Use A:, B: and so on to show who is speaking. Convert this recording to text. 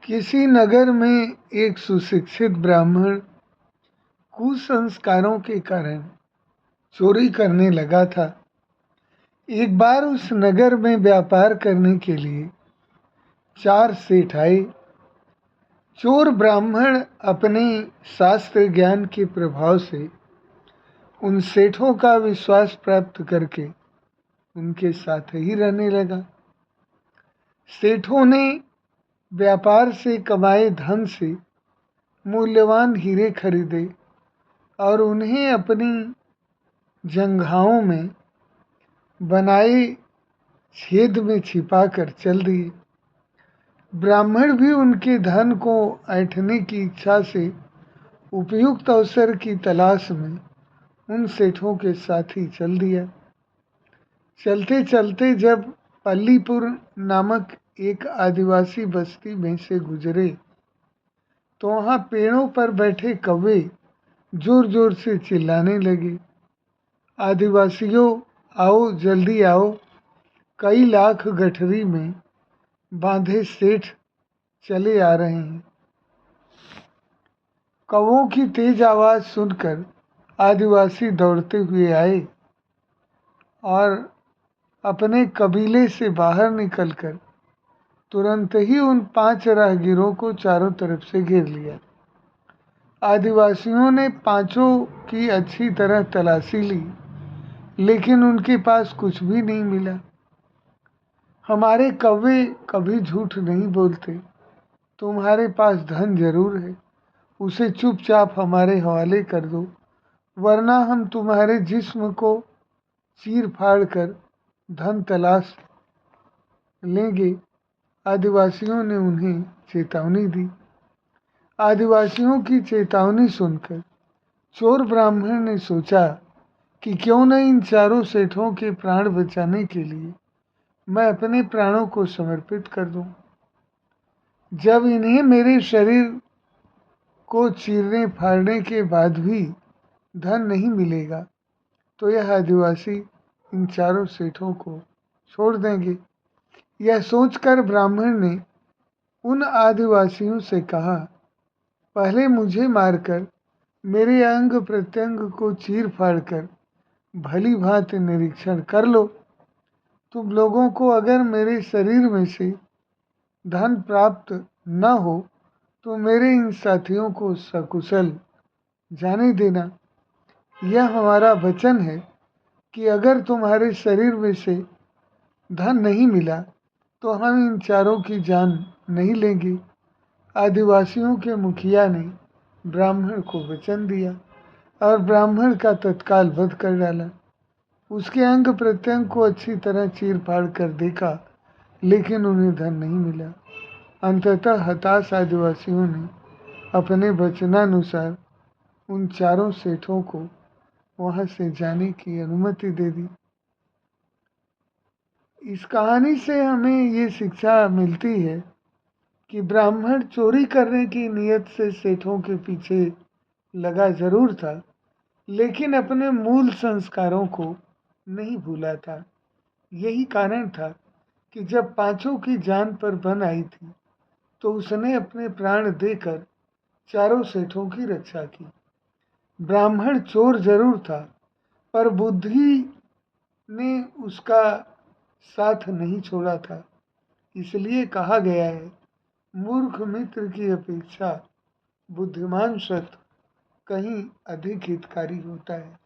A: किसी नगर में एक सुशिक्षित ब्राह्मण कुसंस्कारों के कारण चोरी करने लगा था। एक बार उस नगर में व्यापार करने के लिए 4 सेठ आए। चोर ब्राह्मण अपने शास्त्र ज्ञान के प्रभाव से उन सेठों का विश्वास प्राप्त करके उनके साथ ही रहने लगा। सेठों ने व्यापार से कमाए धन से मूल्यवान हीरे खरीदे और उन्हें अपनी जंघाओं में बनाए छेद में छिपाकर चल दिए। ब्राह्मण भी उनके धन को ऐंठने की इच्छा से उपयुक्त अवसर की तलाश में उन सेठों के साथ ही चल दिया। चलते चलते जब पल्लीपुर नामक एक आदिवासी बस्ती में से गुजरे तो वहाँ पेड़ों पर बैठे कौवे जोर जोर से चिल्लाने लगे, आदिवासियों आओ, जल्दी आओ, कई लाख गठरी में बांधे सेठ चले आ रहे हैं। कौवों की तेज आवाज़ सुनकर आदिवासी दौड़ते हुए आए और अपने कबीले से बाहर निकलकर तुरंत ही उन 5 राहगीरों को चारों तरफ से घेर लिया। आदिवासियों ने पांचों की अच्छी तरह तलाशी ली, लेकिन उनके पास कुछ भी नहीं मिला। हमारे कौवे कभी झूठ नहीं बोलते, तुम्हारे पास धन जरूर है, उसे चुपचाप हमारे हवाले कर दो, वरना हम तुम्हारे जिस्म को चीर फाड़ कर धन तलाश लेंगे। आदिवासियों ने उन्हें चेतावनी दी। आदिवासियों की चेतावनी सुनकर चोर ब्राह्मण ने सोचा कि क्यों न इन चारों सेठों के प्राण बचाने के लिए मैं अपने प्राणों को समर्पित कर दूं। जब इन्हें मेरे शरीर को चीरने फाड़ने के बाद भी धन नहीं मिलेगा तो यह आदिवासी इन चारों सेठों को छोड़ देंगे। यह सोचकर ब्राह्मण ने उन आदिवासियों से कहा, पहले मुझे मारकर मेरे अंग प्रत्यंग को चीर फाड़ कर भली भांति निरीक्षण कर लो। तुम लोगों को अगर मेरे शरीर में से धन प्राप्त न हो तो मेरे इन साथियों को सकुशल जाने देना। यह हमारा वचन है कि अगर तुम्हारे शरीर में से धन नहीं मिला तो हम इन चारों की जान नहीं लेंगे। आदिवासियों के मुखिया ने ब्राह्मण को वचन दिया और ब्राह्मण का तत्काल वध कर डाला। उसके अंग प्रत्यंग को अच्छी तरह चीर फाड़ कर देखा, लेकिन उन्हें धन नहीं मिला। अंततः हताश आदिवासियों ने अपने वचनानुसार उन चारों सेठों को वहां से जाने की अनुमति दे दी। इस कहानी से हमें ये शिक्षा मिलती है कि ब्राह्मण चोरी करने की नीयत से सेठों के पीछे लगा जरूर था, लेकिन अपने मूल संस्कारों को नहीं भूला था। यही कारण था कि जब पांचों की जान पर बन आई थी तो उसने अपने प्राण देकर चारों सेठों की रक्षा की। ब्राह्मण चोर जरूर था, पर बुद्धि ने उसका साथ नहीं छोड़ा था। इसलिए कहा गया है, मूर्ख मित्र की अपेक्षा बुद्धिमान शत्रु कहीं अधिक हितकारी होता है।